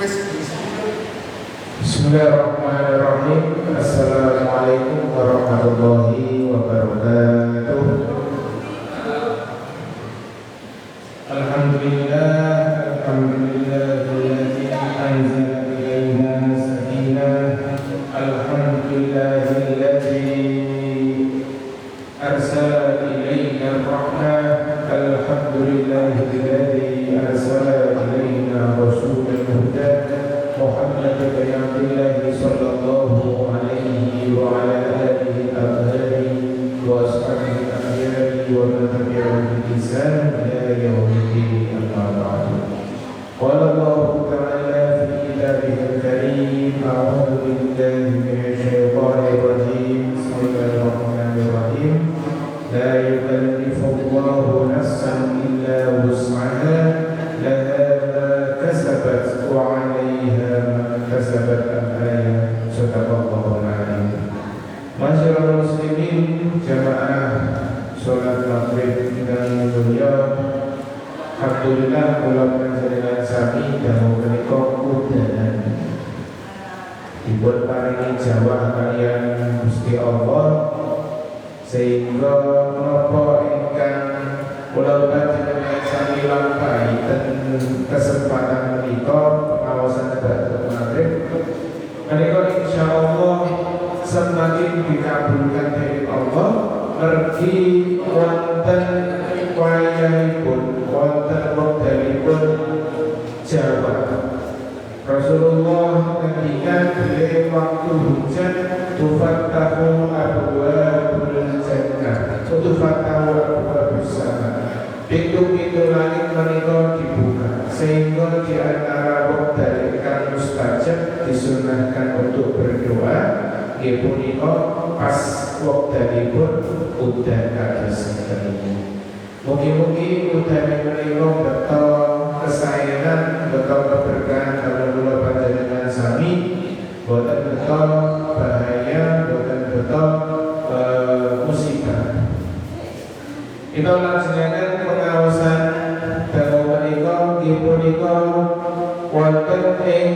Bismillahirrahmanirrahim. Assalamualaikum warahmatullahi wabarakatuh. Alhamdulillahilladzi anzala ilaina sakinah. Alhamdulillahilladzi arsala ilaina rahmah. Alhamdulillahilladzi arsala ilaina rasulan huda. Muhammad bin Abdullah sallallahu alaihi wa ala alihi wa ashabihi al-akhyari wa man tabi'ahum bi ihsan ila yaumil amma ba'du. Qala Allah ta'ala fi kitabihil karim, a'udzu billahi minasy syaithanir rajim. Bismillahirrahmanirrahim. La yukallifullahu nafsan illa wus'aha, laha ma kasabat wa 'alaiha kasabat al-ayah. Sadaqallahul adzim. Masyaallah muslimin, jamaah salat maghrib dan dunya. Alhamdulillah kula panjenengan sami dawuh menika udanan dipun paringi jawah kaliyan Gusti Allah, sehingga menapa ingkang kula panjenengan sami lampahi ten kesempatan menika pengawasan ibadah maghrib menika insyaallah semakin dikabulkan dari Allah. Mergi wonten wayahipun, wonten wektalipun jawab. Rasulullah ngendikan bilih waktu hujan tufattahu abwaabul jannah, tufattahu abwaabus sama. Pintu-pintu langit menika dibuka, sehingga di antara wekdal ingkang mustajab disunahkan untuk berdoa nggih punika pas wekdalipun udan kados ngeten. Mugi-mugi udan menika beto kesayangan, beto keberkahan kaliyan kula panjenengan sami, boten beto bahaya, boten beto musibah. Kita laksanakan pengawasan dawuh menika nggih punika wonten ing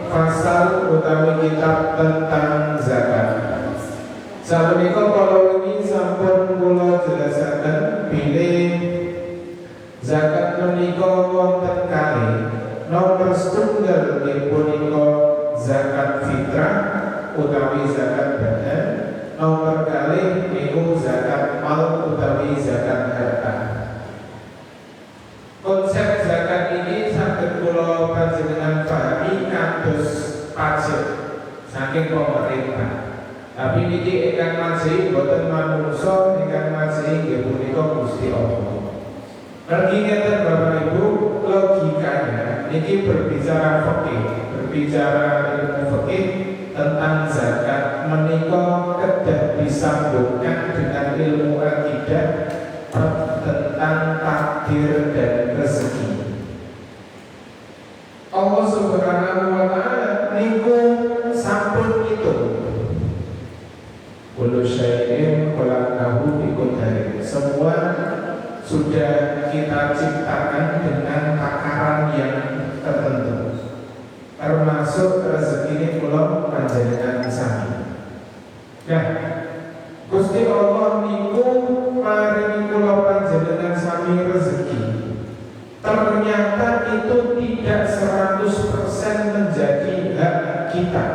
pasal utawi kitab tentang zakat. Sapunika kala wingi sampun kula jelasaken bilih zakat menika wonten kalih. Nomor setunggal nggih punika zakat fitrah utawi zakat badan. Nomor kalih niku zakat mal utawi zakat harta. Konsep zakat ini saged kula panjenengan pahami kados pajak saking pemerintah. Tapi niki ingkang majehi boten manungsa, ingkang majehi nggih punika Gusti Allah. Mergi ngeten Bapak Ibu, logikanya niki berbicara fikih, berbicara ilmu fikih tentang zakat menika kedah disambungkan dengan ilmu akidah tentang takdir dan rezeki. Allah Subhanahu wa taala niku sampun itu kullu syai'in khalaqnahu biqadarin. Semua sudah kita ciptakan dengan takaran yang tertentu, termasuk rezeki ini kula panjenengan sami. Nah, Gusti Allah niku paringi kula panjenengan sami rezeki. Ternyata itu tidak 100% menjadi hak kita.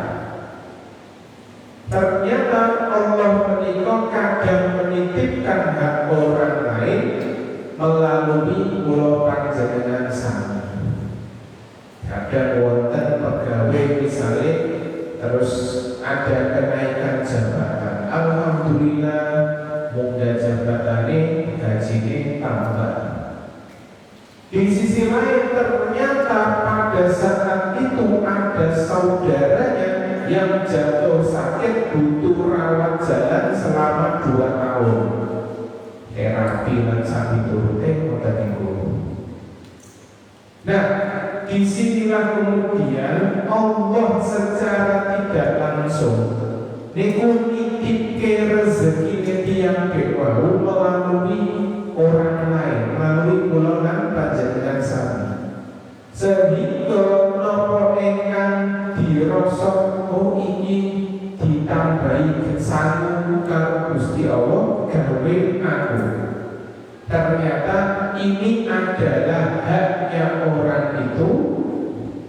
Ternyata Allah menika kadang menitipkan hak orang lain melalui kula panjenengan sami. Kadang wonten pegawai misalnya terus ada kenaikan jabatan, alhamdulillah mudah jabatane gajine tambah. Di sisi lain ternyata pada saat itu ada saudaranya yang jatuh sakit butuh rawat jalan selama 2 tahun. Terapi lan sapi turute ngoten niku. Nah, disinilah kemudian Allah secara tidak langsung niku nitipke rezeki tiyang dewa melalui orang lain, melalui kula lan panjenengan sami. Sehingga napa ingkang rasa oh ini ditambahi sangu karo Gusti Allah gawe aku. Ternyata ini adalah haknya orang itu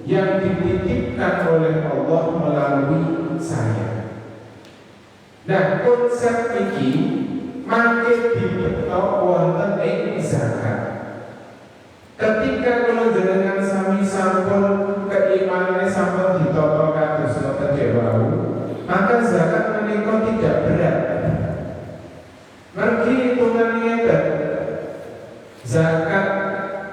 yang dititipkan oleh Allah melalui saya. Nah, konsep ini makin dibetok wonten ing zakat. Ketika kula jenengan sami sampun keimanane sampun ditata kados ngoten dewau, maka zakat menika tidak berat. Mergi hitungan ngeten. Zakat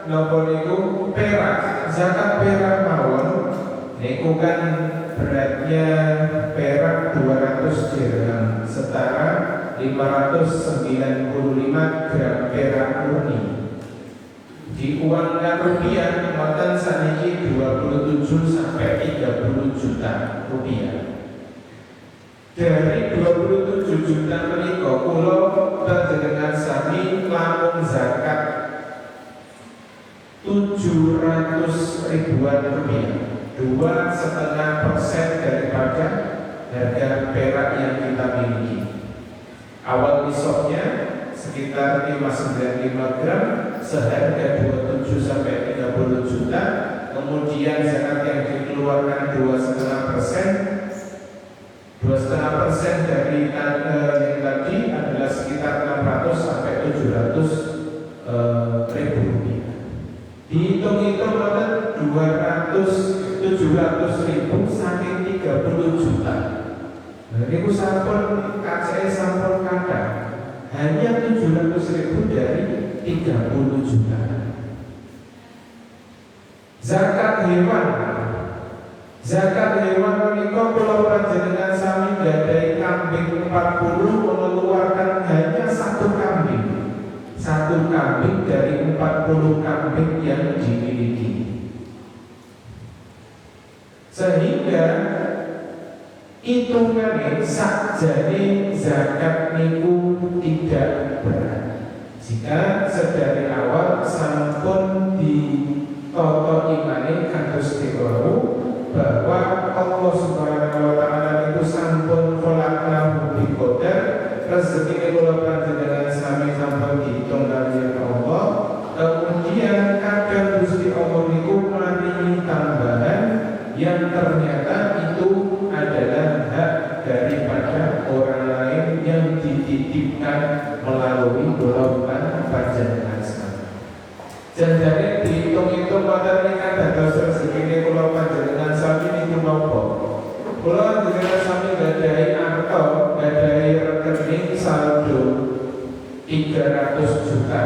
napa niku perak, zakat perak mawon niku kan beratnya perak 200 dirham setara 595 gram perak murni. Diuangkan rupiah wonten saniki 27 sampai 30 juta rupiah. Dari 27 juta menika kula panjenengan sami lamun zakat 700 ribuan rupiah, 2,5% daripada harga perak yang kita miliki. Awal isoknya sekitar 595 gram, seharga 27 sampai 30 juta. Kemudian zakat yang dikeluarkan 2,5%. 2,5% dari yang tadi adalah sekitar 600 sampai 700 ribu rupiah. Dihitung-hitung ada 700 ribu saking 30 juta. Nah, ini sampun KCE sampun kata hanya 700 ribu dari 30 juta. Zakat hewan. Zakat hewan menika kula panjenengan sami gadai kambing 40 mengeluarkan hanya satu kambing. Satu kambing dari 40 kambing yang dimiliki. Sehingga hitungannya sakjane zakat niku tidak berat. Jika sedari awal sampun ditata imane kados dewau bahwa Allah Subhanahu wa taala itu sampun khalaqnahu bi qadar, rezeki kula panjenengan sami sampun diitung kaliyan Allah. Kemudian kadang Gusti Allah niku maringi tambahan yang ternyata itu adalah hak daripada orang lain yang dititipkan melalui golongan panjenengan sami. Jane dihitung-hitung wonten ingkang dados rezekine kula panjenengan sami niku napa? Kula panjenengan sami gadahi arta, gadahi rekening saldo 300 juta.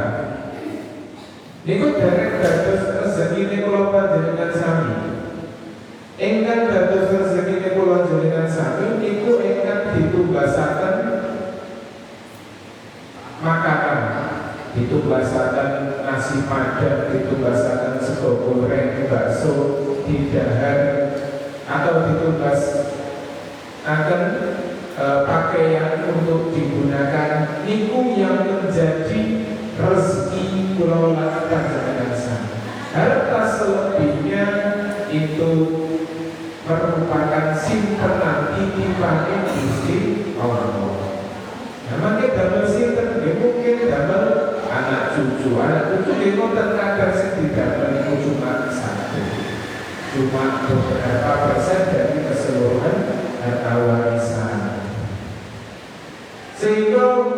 Niku derek dados rezekine kula panjenengan sami. Ingkang dados rezekine kula panjenengan sami niku ingkang ditunggasaken makanan, ditunggasaken nasi padang, ditunggasaken sego goreng, bakso, didahar, atau ditunggasaken pakaian untuk digunakan. Niku yang menjadi rezeki kula panjenengan sami. Harta selebihnya itu merupakan simpenan titipan Gusti Allah. Namanya damel sinten nggih mungkin damel anak cucu nggih wonten kadar sing didamel niku cuma satu. Cuma beberapa persen dari keseluruhan harta warisan. Sehingga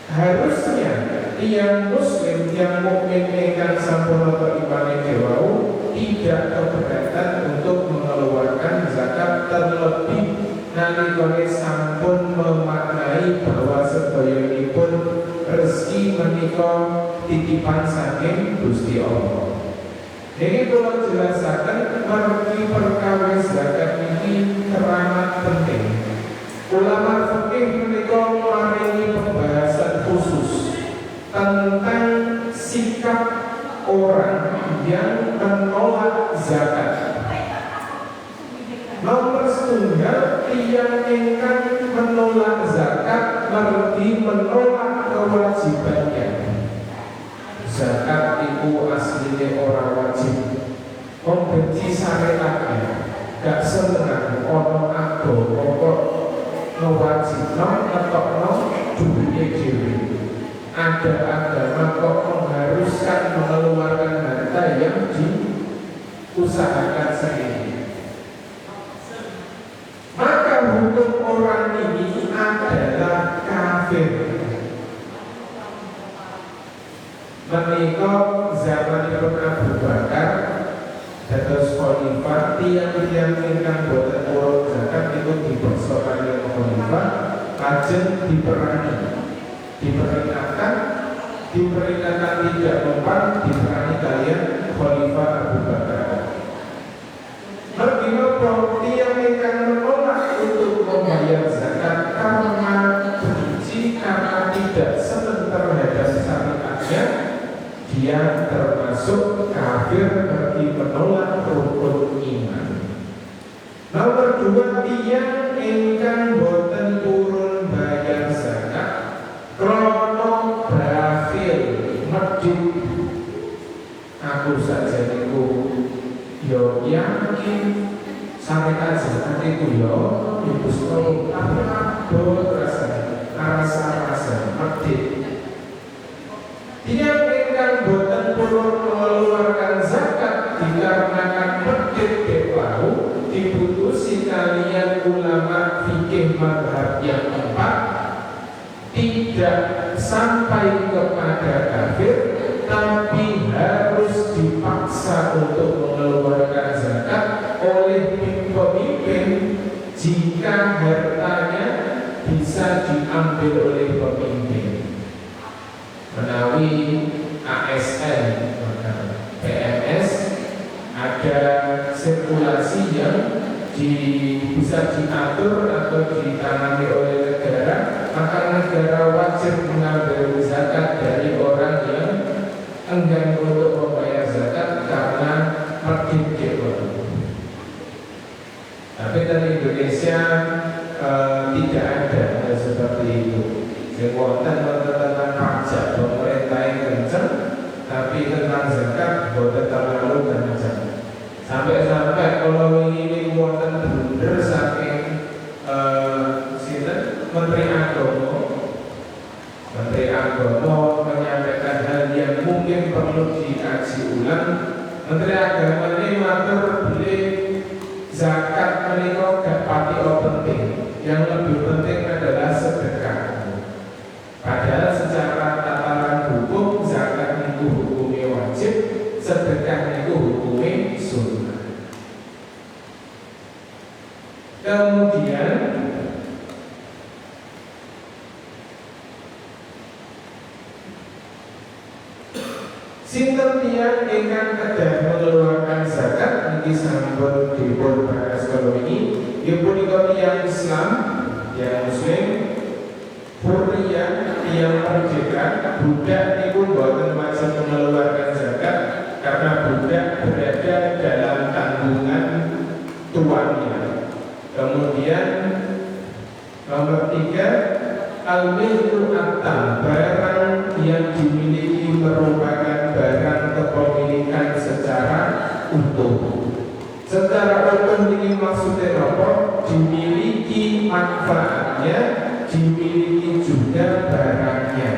harusnya tiang muslim, tiang mukmin ingkang sampun ana imane dewau tidak keberatan untuk mengeluarkan zakat, terlebih nalikane sampun memaknai bahwa sedayanipun rezeki menika titipan saking Gusti Allah. Ini kula jelasaken mergi perkawis zakat ini teramat penting. Ulama fikih menika maringi pembahasan khusus tentang sikap orang yang menolak zakat. Nomor setunggal, tiang ingkang menolak zakat berarti menolak kewajibannya. Zakat itu aslinya orang wajib, membenci syariatnya. gak seneng ono agama kok ngewajibno ngetokno duwike dhewe. Ada agama kok mengharuskan mengeluarkan harta yang diusahakan sendiri. Maka hukum orang ini adalah kafir. Menika zamanipun Abu Bakar dados khalifah, tiang-tiang ingkang boten purun zakat itu dibeksa kaliyan khalifah, lajeng diperingatkan tidak mempan, diperangi kalian khalifah Abu Bakar. Mergi napa tiang ingkang menolak untuk membayar zakat karena benci, karena tidak senang terhadap syariatnya, dia termasuk kafir bagi menolak rukun iman. Nomor 2, tiang ingkang boten purun bayar zakat krono bafil medhit. Aku saja niku yo yakin syariat zakat itu yo Gusti Allah rasa medhit. Tiang ingkang boten purun mengeluarkan zakat dikarenakan medhit keplau diputusi kalian ulama fikih mazhab yang 4, tidak sampai kepada kafir, tapi harus dipaksa untuk mengeluarkan zakat oleh pemimpin jika hartanya bisa diambil oleh pemimpin. Menawi ASN, PNS, ada sirkulasi yang bisa diatur atau ditangani oleh negara, maka negara wajib mengambil zakat dari orang yang enggan untuk membayar zakat karena medhit. Tapi di Indonesia tidak ada seperti itu. Wonten tentang pajak pemerintah yang kencang, tapi tentang zakat boten terlalu kencang. Sampai-sampai kalau ini wonten blunder saking Menteri Agama menyampaikan hal yang mungkin perlu dikaji ulang. Menteri Agama ini matur beli zakat menika gak pati penting. Yang lebih penting adalah sedekah. Padahal secara tataran hukum zakat itu hukumnya wajib, sedekah itu hukumnya sunnah. Kemudian sinten tiyang ingkang kedah mengeluarkan zakat niki sampun dipun bahas kalau ini, ya punika tiyang Islam, yang Muslim, Hurriyah yang merdeka. Budak itu boten wajib mengeluarkan zakat karena budak berada dalam tanggungan tuannya. Kemudian nomor 3, al-milku atam, barang yang dimiliki merupakan barang kepemilikan secara utuh. Secara utuh ini maksudnya apa? Dimiliki manfaatnya, dimiliki juga barangnya.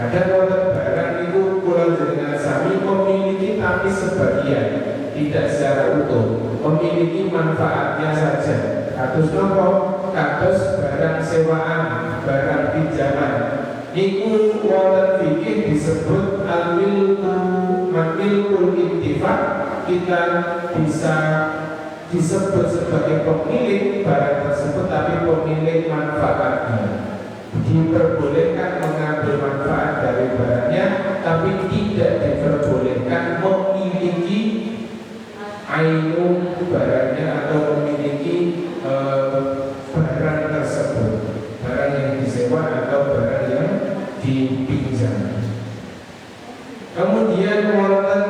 Ada barang itu pulau jenengan sami memiliki tapi sebagian, tidak secara utuh, memiliki manfaatnya saja. Kados nopo? Kados barang sewaan, barang pinjaman. Iku wonten fikih disebut al-milkul intifak. Kita bisa disebut sebagai pemilik barang tersebut, tapi pemilik manfaatnya. Diperbolehkan mengambil manfaat dari barangnya, tapi tidak diperbolehkan memiliki ainun barangnya atau memiliki barang tersebut, barang yang disewa atau barang yang dipinjam. Kemudian wonten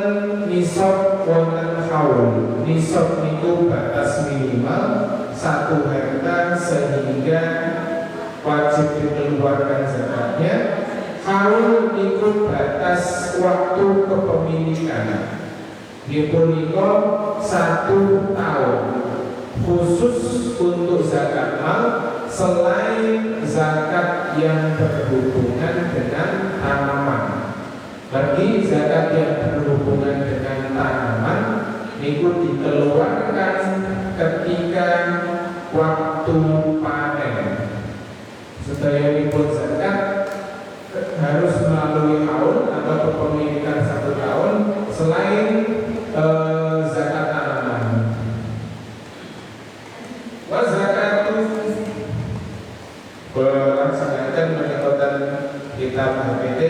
nisab, wonten haul. Nisab itu batas minimal satu harta sehingga wajib dikeluarkan zakatnya. Haul itu batas waktu kepemilikan. Dipunika 1 tahun khusus untuk zakat mal selain zakat yang berhubungan dengan tanaman. Bagi zakat yang berhubungan dengan tanaman niku dikeluarkan ketika waktu panen. Sedaya zakat harus melalui haul atau kepemilikan 1 tahun selain zakat tanaman. Wa zakatu melaksanakan menyebutkan kitab HPT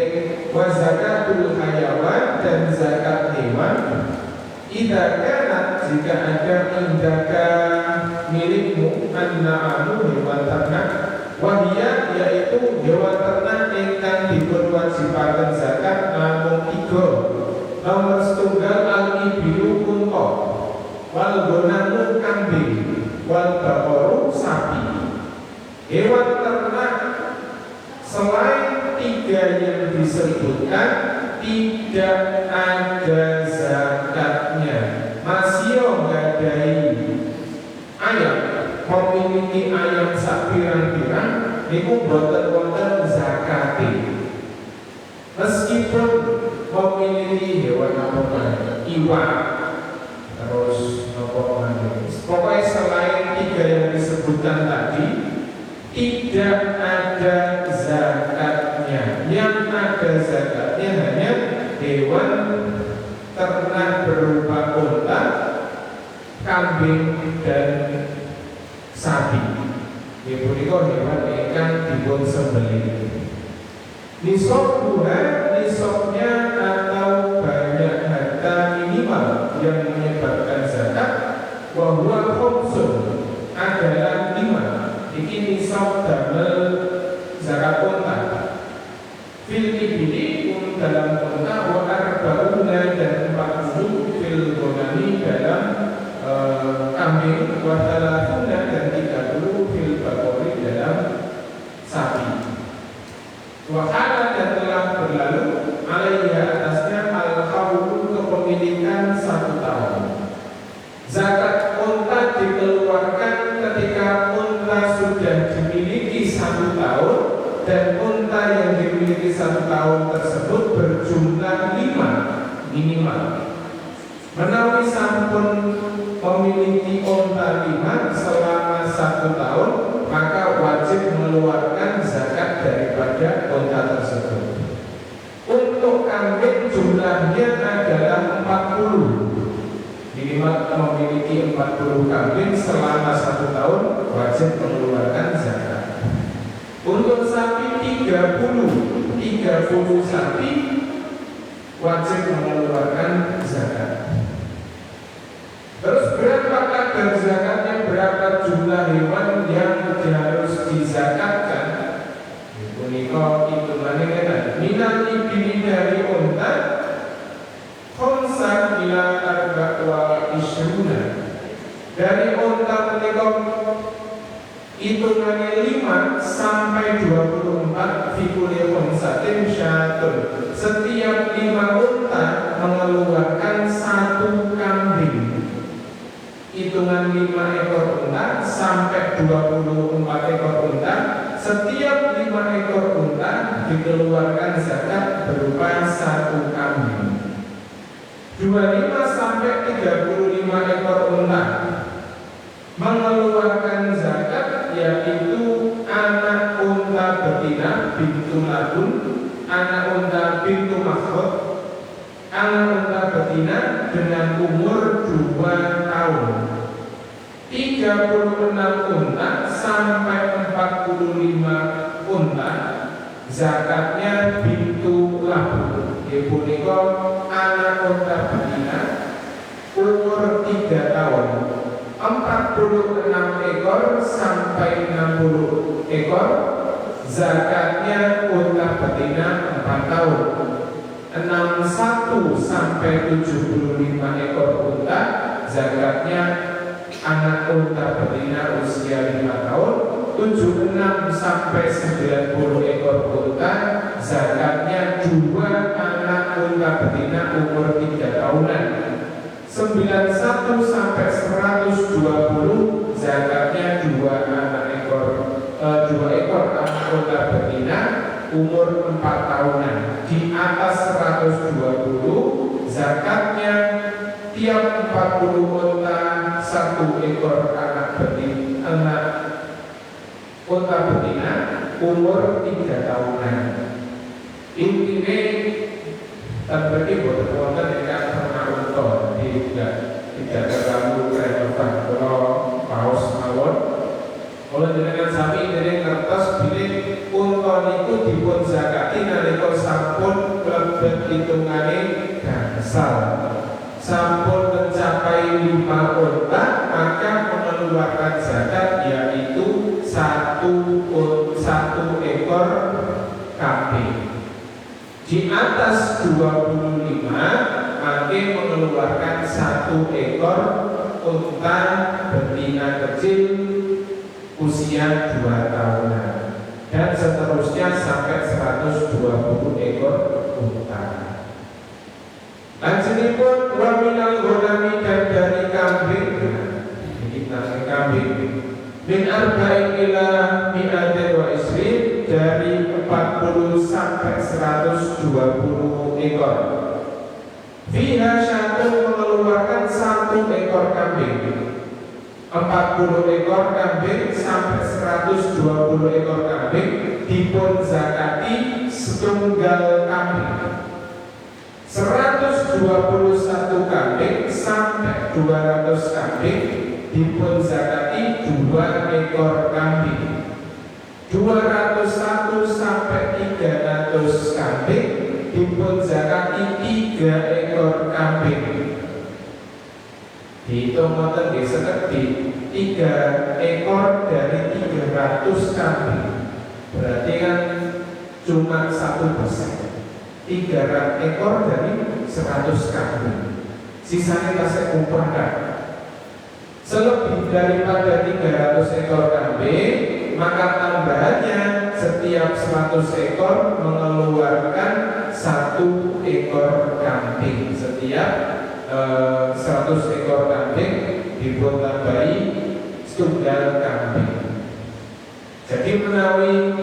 wa zakatul hayawan dan zakat hewan idza kanat jika ada indaka milikmu anna'amu hewan ternak wahia yaitu hewan ternak ingkang dipun wajibaken zakat namung 3. Nomor setunggal al-ibilu unta wal ghanamu kambing wal baqaru sapi. Hewan ternak selain 3 yang disebutkan tidak ada zakatnya. Masih nggadahi ayam, memiliki ayam sak pirang-pirang niku boten wonten zakate. Meskipun memiliki hewan apa iwak terus apa maneh. Pokoknya selain 3 yang disebutkan tadi tidak ada zakatnya. Yang ada zakatnya hanya hewan ternak berupa unta, kambing dan sapi. Ibu niko hewan ingkang dipun sembelih. Nisabnya atau banyak harta minimal yang menyebabkan zakat wa huwa khumsun adalah 5. Iki nisab damel zakat unta. Fil ibili dalam unta wa arba'una dan 40 fil ghanami dalam kambing wa thalathuna dan 30 fil baqari dalam sapi. Wahana dan telah berlalu alaiha atasnya al-haulu kepemilikan 1 tahun. Zakat unta dikeluarkan ketika unta sudah dimiliki 1 tahun dan unta yang dimiliki 1 tahun tersebut berjumlah 5 minimal. Menawi sampun memiliki unta 5 selama 1 tahun, maka wajib mengeluarkan zakat daripada unta tersebut. Untuk kambing jumlahnya adalah 40. Minimal memiliki 40 kambing selama 1 tahun wajib mengeluarkan zakat. Untuk sapi 30 sapi wajib mengeluarkan zakat. Terus berapa kadar zakatnya, berapa jumlah hewan yang harus dizakatkan? Punika hitungannya kan minat ibili dari unta khomsa ila arba'a ishruna. Dari unta punika hitungannya 5 sampai 24 fikul khomsatin syatun. Setiap 5 unta mengeluarkan 1 kambing. Hitungan 5 ekor unta sampai 24 ekor unta. Setiap 5 ekor unta dikeluarkan zakat berupa 1 kambing. 25 sampai 35 ekor unta mengeluarkan zakat, yaitu anak unta betina bintu labun, anak unta bintu makhluk, anak unta betina dengan umur 2 tahun. 36 unta sampai 45 unta zakatnya bintu labun. Ibu niko anak unta betina umur 3 tahun. 46 ekor sampai 60 ekor zakatnya unta betina 4 tahun. 61 sampai 75 ekor unta zakatnya anak unta betina usia 5 tahun. 76 sampai 90 ekor unta zakatnya 2 anak unta betina umur 3 tahunan. 91 sampai 120 zakatnya 2 ekor anak unta betina umur 4 tahunan. Di atas 120 zakatnya tiap 40 unta 1 ekor anak unta betina umur 3 tahunan. Intinya terbagi boten wonten ingkang ternak unta, tidak terlalu relevan kalau paus mawon. Oleh jenengan sami dene ngertos bilih unta niku dipun zakati nalika sampun klebet hitungane gangsal. Sampun mencapai 5 unta maka mengeluarkan zakat yaitu 1 ekor kambing. Di atas 25 maka mengeluarkan 1 ekor unta betina kecil usia 2 tahunan dan seterusnya sampai 120 ekor unta. Lanjutipun wa minal ghanami dan dari kambing. Ini tentang kambing. Min arba'in ila mi'atin wa isrin, dari 40 sampai 120 ekor. Fiha syatun mengeluarkan 1 ekor kambing. 40 ekor kambing sampai 120 ekor kambing dipun zakati setunggal kambing. 121 kambing sampai 200 kambing dipun zakati 2 ekor kambing. 201 sampai 300 kambing dipun zakati 3 ekor kambing. Dihitung ngoten nggih sekedhik 3 ekor dari 300 kambing. Berarti kan cuma 1%. 3 ekor dari 100 kambing. Sisanya kasih kumpulkan. Selebih daripada 300 ekor kambing, maka tambahannya setiap 100 ekor mengeluarkan 1 ekor kambing. Setiap 100 ekor kambing dibuat tambahi setunggal kambing. Jadi menawi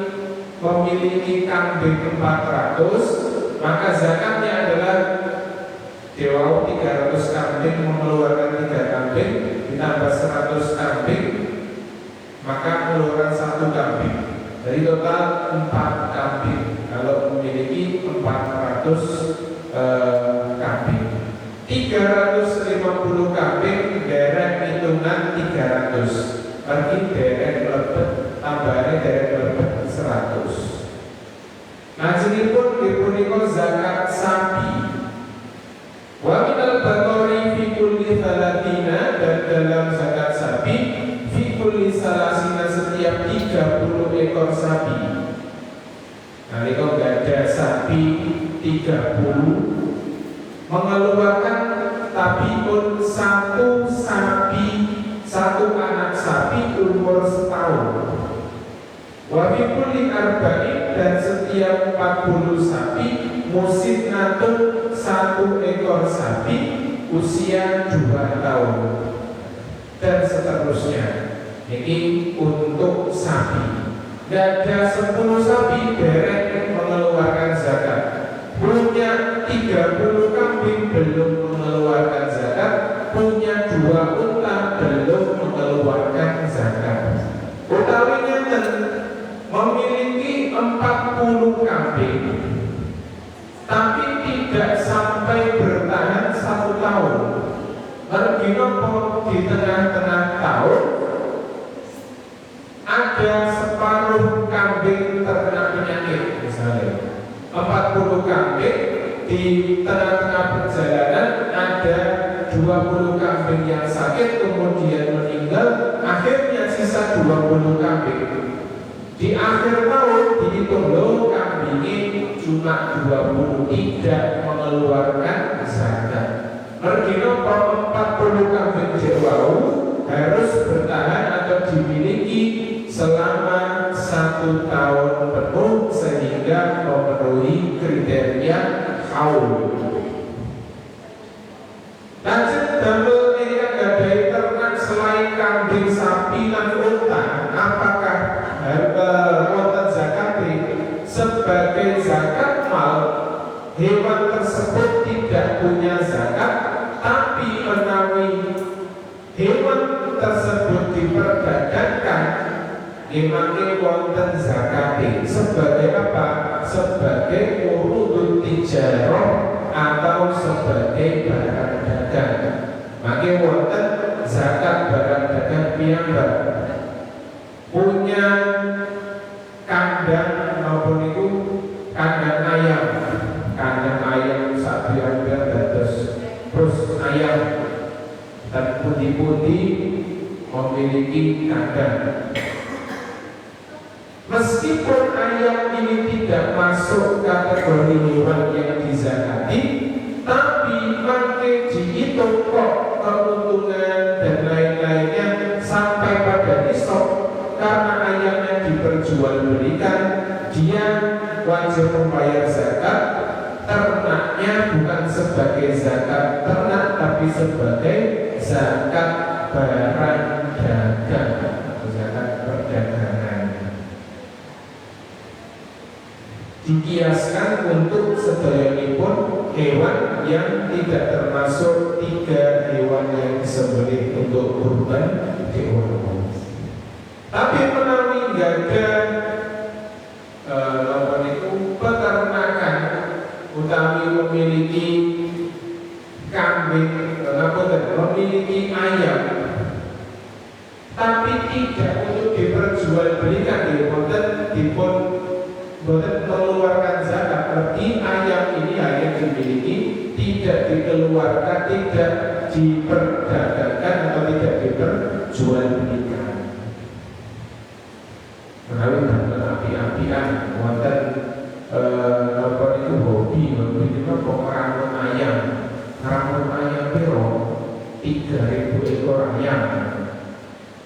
memiliki kambing 400, maka zakatnya adalah dewa 300 kambing mengeluarkan 3 kambing ditambah 100 kambing, maka mengeluarkan 1 kambing. Dari total 4 kambing kalau memiliki 400 kambing. 350 kambing derek hitungan 300 bagi derek lebet tambahannya derek lebet 100. Nah, sini pun dipunika zakat sapi. Wa minal baqari fi kulli thalathina, dan dalam zakat sapi fi kulli salasina setiap 30 ekor sapi. Nah, kalau nggak ada sapi 30 mengeluarkan tapi pun 1 anak sapi umur setahun. Wa fi kulli arba'in, dan setiap 40 sapi musinnatun 1 ekor sapi usia 2 tahun dan seterusnya. Ini untuk sapi. Dan ada 10 sapi derek mengeluarkan zakat. Punya 30 kambing belum mengeluarkan zakat. Punya 2 unta belum mengeluarkan zakat. Utawinya memiliki 40 kambing tapi tidak sampai bertahan 1 tahun. Mergi nopo di tengah-tengah tahun ada separuh kambing terkena penyakit, misalnya 40 kambing di tengah-tengah perjalanan ada 20 kambing yang sakit kemudian meninggal, akhirnya sisa 20 kambing. Di akhir tahun dihitung loh kambingnya cuma 20, tidak mengeluarkan zakat. Mergino 40 kambing jewau harus bertahan atau dimiliki selama 1 tahun penuh sehingga memenuhi kriteria haul. Lanjut jatuhnya zakat, tapi menawi hewan tersebut diperdagangkan, dimangke wonten zakate. Sebagai apa? Sebagai urudut tijarah atau sebagai barang dagang. Maka wonten zakat barang dagang piyambak. Punya kandang maupun itu kandang ayam sapi terus ayam dan pundi-pundi memiliki kandang. Meskipun ayam ini tidak masuk kategori hewan yang dizakati, tapi makin dihitung kok keuntungan dan lain-lainnya sampai pada nisab, karena ayamnya diperjualbelikan, dia wajib membayar zakat. Ternaknya bukan sebagai zakat ternak, tapi sebagai zakat barang dagang atau zakat perdagangan. Dikiaskan untuk sedayanipun hewan yang tidak termasuk 3 hewan yang disembelih untuk kurban hewan. Tapi menawi gada peternakan utawi memiliki kambing, memiliki ayam, tapi tidak untuk diperjualbelikan, dipun mengeluarkan zakat. Berarti ayam ini hanya dimiliki, tidak dikeluarkan, tidak diperdagangkan atau tidak diperjualbelikan. Menawi damel api-apian wonten apa itu hobi itu kok ngramut ayam piro 3.000 ekor ayam.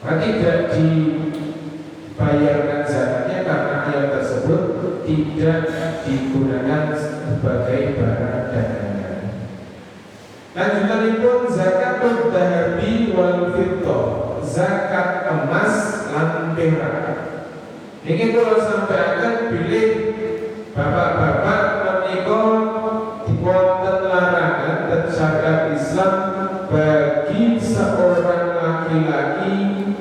Tidak dibayarkan zakatnya karena ayam tersebut tidak digunakan sebagai barang dagangan. Lanjutanipun zakatul dhahabi wal fiddah, zakat emas lan perak. Ini kalau sampai akan pilih bapak-bapak menika wonten larangan dan syariat Islam bagi seorang laki-laki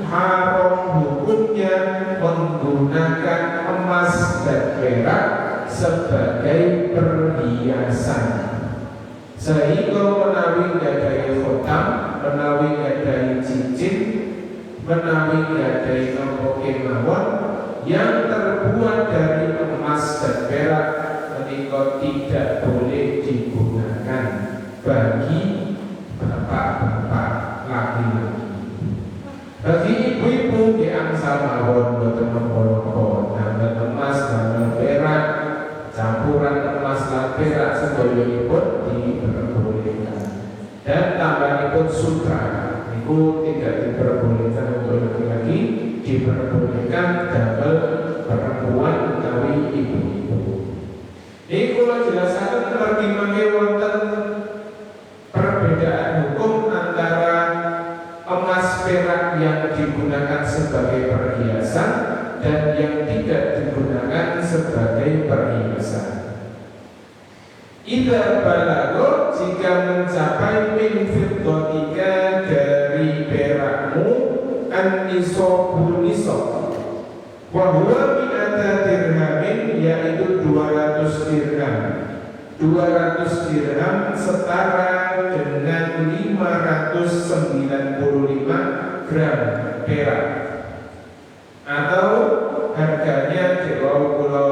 haram hukumnya menggunakan emas dan perak sebagai perhiasan. Sehingga menawi gadai khotam, menawi gadai cincin, menawi gadai nopo kemawon yang terbuat dari emas dan perak menika tidak boleh digunakan bagi bapak-bapak laki-laki. Bagi ibu-ibu di angsal mawon boten menapa-napa, damel emas damel perak, campuran emas lan perak sedaya diperbolehkan. Dan tambahanipun sutra niku tidak diperbolehkan untuk laki-laki, diperbolehkan damel perempuan utawi ibu-ibu. Ini kula jelasaken pertimbangan wonten perbedaan hukum antara emas perak yang digunakan sebagai perhiasan dan yang tidak digunakan sebagai perhiasan. Idza balago, jika mencapai min fiddatika dari perakmu an-nisabu nisab wa huwa mi'ata dirhamin, yaitu 200 dirham. 200 dirham setara dengan 595 gram perak, atau harganya di kula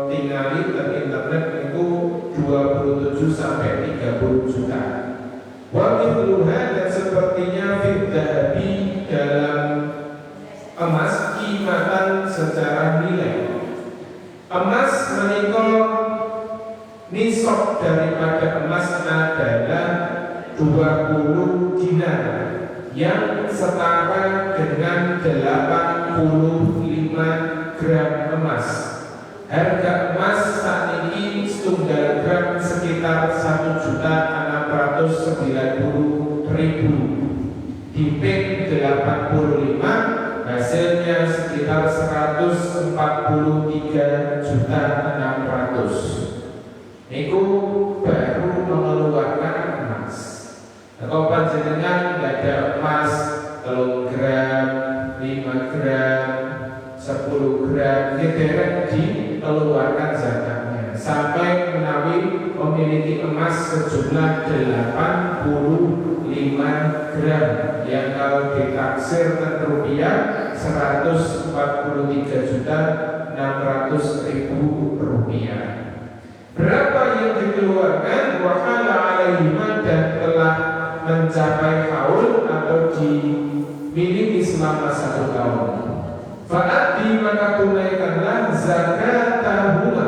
tingali di internet itu 27 sampai 30 juta. Wa mithluha, dan sepertinya fiddahabi dalam emas kimatan secara nilai. Emas menika nisab daripada emas adalah 20 dinar yang setara dengan 85 gram emas. Harga emas saat ini setunggal gram sekitar 1.690.000. Diping 85, hasilnya sekitar 143.600.000. Niku baru mengeluarkan gram yang kalau ditaksirkan rupiah 143.600.000 rupiah. Berapa yang dikeluarkan? Wahala alaihima, dan telah mencapai haul atau dimiliki selama 1 tahun. Fa'addi, maka tunaikanlah zakatahuma,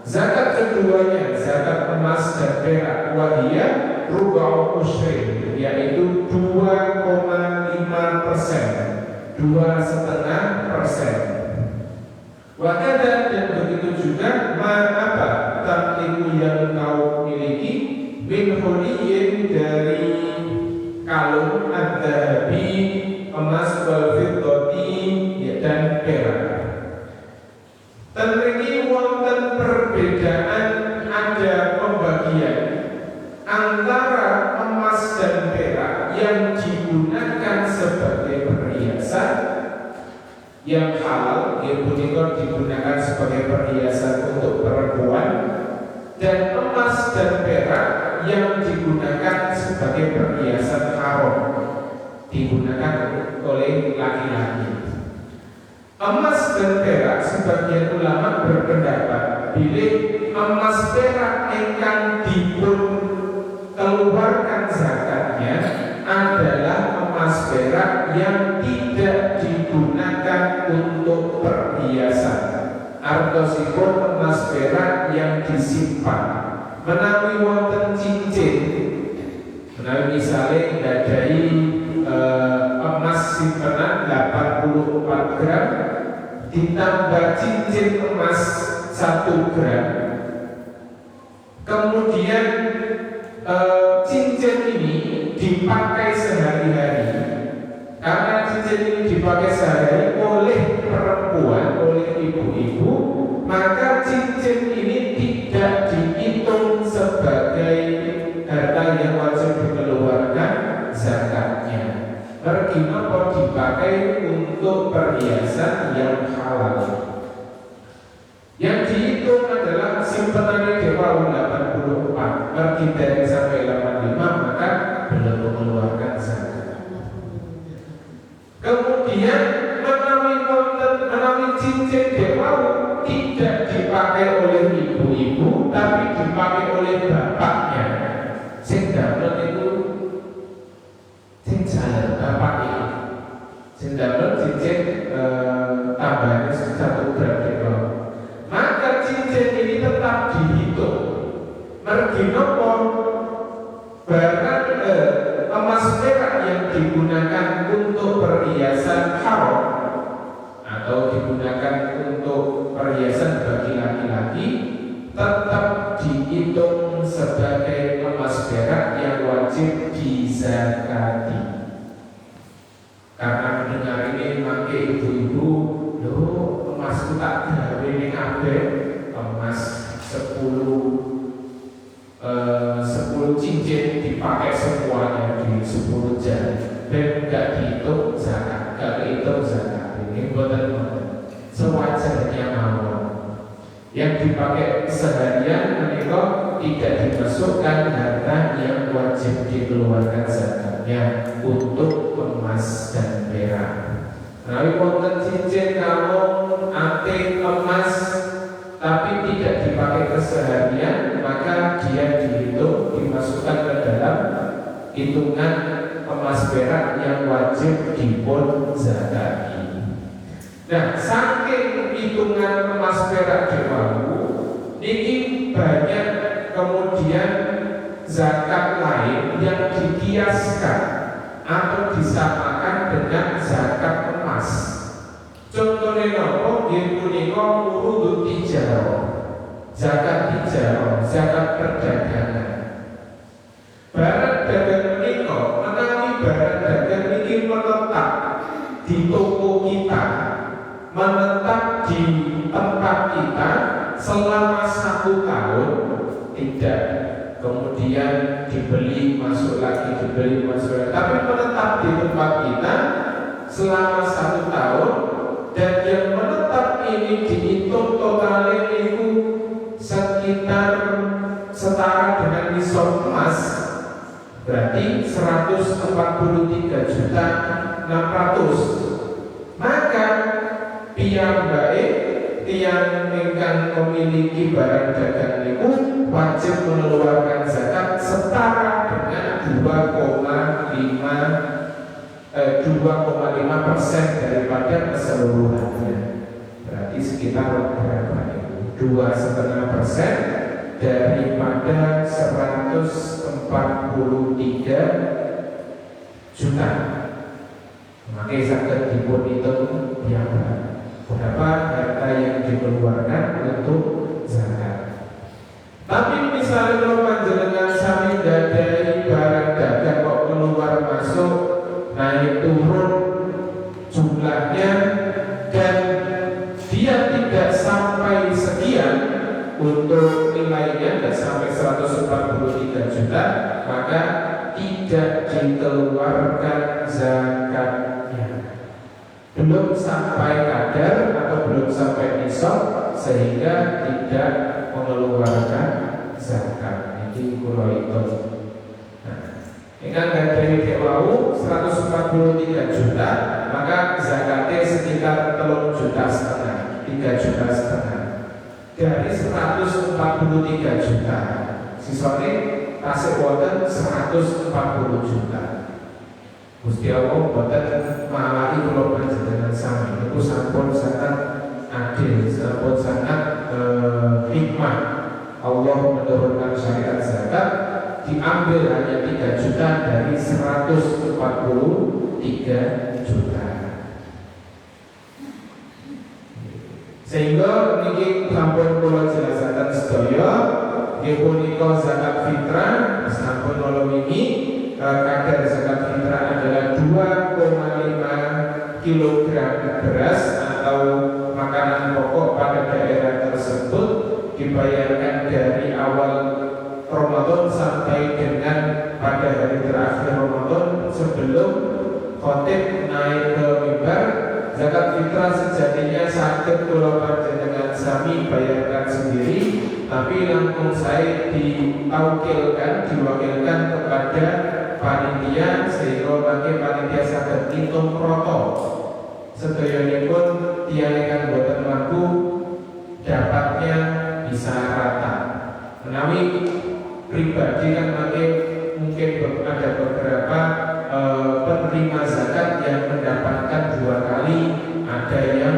zakat keduanya, zakat emas dan perak, wahiyah ruba'u usyrin, yaitu 2,5%, 2,5%. Wakada, dan begitu juga ma'apa tamliku yang kau miliki, min huliyin, dari kalung ad-dahabi, emas, wal fiddati, dan perak. Tenriki wonten perbedaan, ada pembagian antara emas dan perak yang digunakan sebagai perhiasan yang halal, yang punika digunakan sebagai perhiasan untuk perempuan, dan emas dan perak yang digunakan sebagai perhiasan haram, digunakan oleh laki-laki. Emas dan perak, sebagian ulama berpendapat bilih emas perak ingkang dipun keluarkan zakatnya adalah emas perak yang tidak digunakan untuk perhiasan, artosipun emas perak yang disimpan. Menawi wonten cincin, menawi misalnya gadai emas simpanan 84 gram ditambah cincin emas 1 gram, kemudian cincin ini dipakai sehari-hari. Karena cincin ini dipakai sehari oleh perempuan, oleh ibu-ibu, maka cincin ini tidak dihitung sebagai harta yang wajib dikeluarkan zakatnya. Mergi nopo dipakai untuk perhiasan yang halal. Yang dihitung adalah simpanan dewa 84, mergi dari sampai 85, maka belum mengeluarkan zakat. Kemudian menawi cincin dewa tidak dipakai oleh ibu-ibu, tapi dipakai oleh bapaknya. Sing damel itu sing jalan bapak ini. Sing damel cincin tambahannya 1 gram dewa. Maka cincin ini tetap dihitung. Mergi nopo barang emas perak yang digunakan untuk perhiasan haram atau digunakan untuk perhiasan bagi laki-laki tetap dihitung sebagai emas perak yang wajib dizakati. Karena mendengar ini mangke ibu-ibu, loh emasku tak gawe ning kabeh, emas 10 cincin dipakai semuanya di 10 jam dan enggak dihitung zakat, enggak dihitung zakat. Ini benar-benar sewajarnya mawon. Yang dipakai seharian menika tidak dimasukkan harta yang wajib dikeluarkan zakatnya untuk emas dan perak. Nah, wonten cincin kalung, anting, emas tapi tidak dipakai keseharian, maka dia dihitung, dimasukkan ke dalam hitungan emas perak yang wajib dipun zakati. Nah, saking hitungan emas perak dewamu, ini banyak kemudian zakat lain yang dikiaskan atau disamakan dengan zakat emas. Contohnya nopo nggih punika urudut tijarah, zakat tijarah, zakat perdagangan. Barang dagang menika menawi barang dagang niki menetap di toko kita, menetap di tempat kita selama 1 tahun, tidak kemudian dibeli masuk lagi, dibeli masuk lagi, tapi menetap di tempat kita selama 1 tahun. Dan yang menetap ini dihitung totalnya itu sekitar setara dengan nisab emas. berarti 143.600.000. Maka piyambake tiyang ingkang memiliki barang dagang niku wajib mengeluarkan zakat setara dengan 2,5% daripada keseluruhannya. Berarti sekitar berapa itu? 2,5% daripada 143 juta. Maka zakat dipun hitung berapa harta yang dikeluarkan untuk zakat. Tapi misalnya kalau panjenengan sami dari barang dagang kok keluar masuk naik turun jumlahnya dan dia tidak sampai sekian untuk nilainya, tidak sampai 143 juta, maka tidak dikeluarkan zakatnya. Belum sampai kadar atau belum sampai nisab sehingga tidak mengeluarkan zakat. Ini kula itu. Ikan dari kewau 143 juta, maka zakatnya sekitar 3,5 juta, 3,5 juta. Dari 143 juta, sisanya tasik wonten 140 juta. Gusti Allah boten malai kula panjenengan sami niku sampun sangat adil, sampun sangat hikmah. Allah menurunkan syariat zakat diambil hanya 3 juta dari 143 juta. Sehingga niki sampun kula jelasaken sedaya nggih punika zakat fitrah sampun kula wingi. Kadar zakat fitrah adalah 2,5 kg beras atau makanan pokok pada daerah tersebut dibayarkan dari awal Ramadan sampai dengan pada hari terakhir Ramadan sebelum khotib naik ke mimbar. Zakat fitrah sejatinya sakit kula panjenengan sami bayarkan sendiri, tapi langsung saya diwakilkan kepada panitia sehingga bagi panitia saged ngitung kroto sedayanipun tiyang ingkang boten mampu dapatnya bisa rata. Menawi pribadi kan mungkin ada beberapa penerima zakat yang mendapatkan 2 kali, ada yang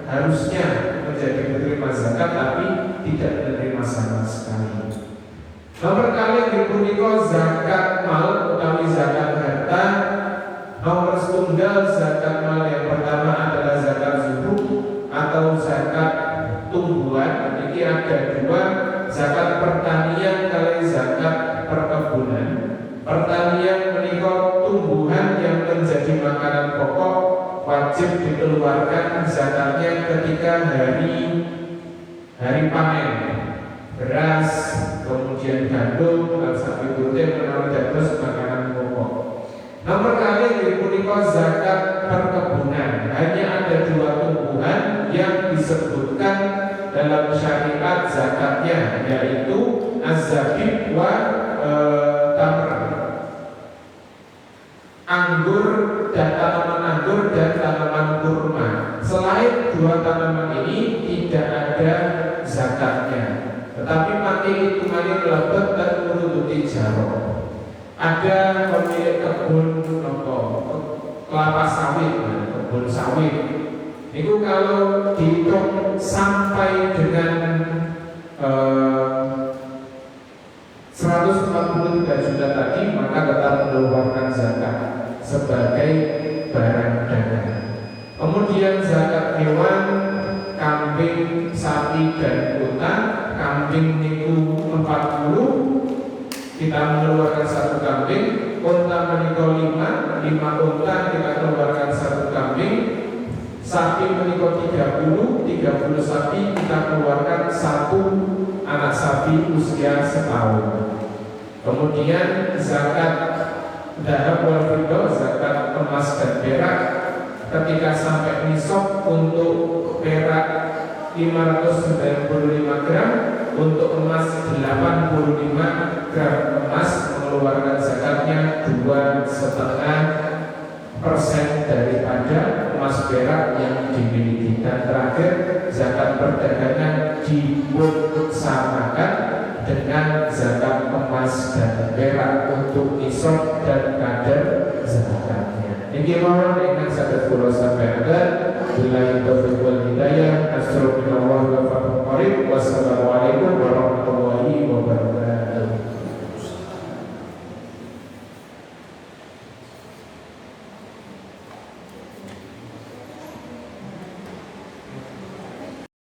harusnya menjadi penerima zakat tapi tidak menerima sama sekali. Nomor kali dipunika zakat mal utawi zakat harta. Nomor setunggal zakat mal yang pertama adalah zakat zuhur atau zakat tumbuhan. Ini ada 2, zakat pertanian kali zakat perkebunan. Pertanian menika tumbuhan yang menjadi makanan pokok wajib dikeluarkan zakatnya ketika hari panen. Beras, kemudian gandum, dan sapi putih menawi dados makanan pokok. Nomor kali dipunika zakat perkebunan. Hanya ada 2 tumbuhan yang disebutkan dalam syariat zakatnya, yaitu az-zabib wa tamr. Anggur dan tanaman anggur dan tanaman kurma. Selain 2 tanaman ini tidak ada zakatnya. Tetapi mati hitungannya melebat dan menutupi jarok. Ada pemilik kebun kelapa sawit, kebun sawit. Itu kalau dihitung sampai dengan 143 juta tadi, maka tetap mengeluarkan zakat sebagai barang dagang. Kemudian zakat hewan, kambing, sapi dan unta. Kambing niku 40, kita mengeluarkan 1 kambing. Unta menika 5 unta kita keluarkan 1 kambing. Sapi menika 30 sapi kita keluarkan 1 anak sapi usia setahun. Kemudian zakat dahab wal fiddah, zakat emas dan perak, ketika sampai nisab untuk perak 595 gram, untuk emas 85 gram emas mengeluarkan zakatnya 2,5% daripada emas perak yang dimiliki. Dan terakhir, zakat perdagangan dimutsamakan dengan zakat emas dan perak untuk nisab dan kadar zakatnya. Ini mohon dengan saged kula sampaikan. Billahi taufiq wal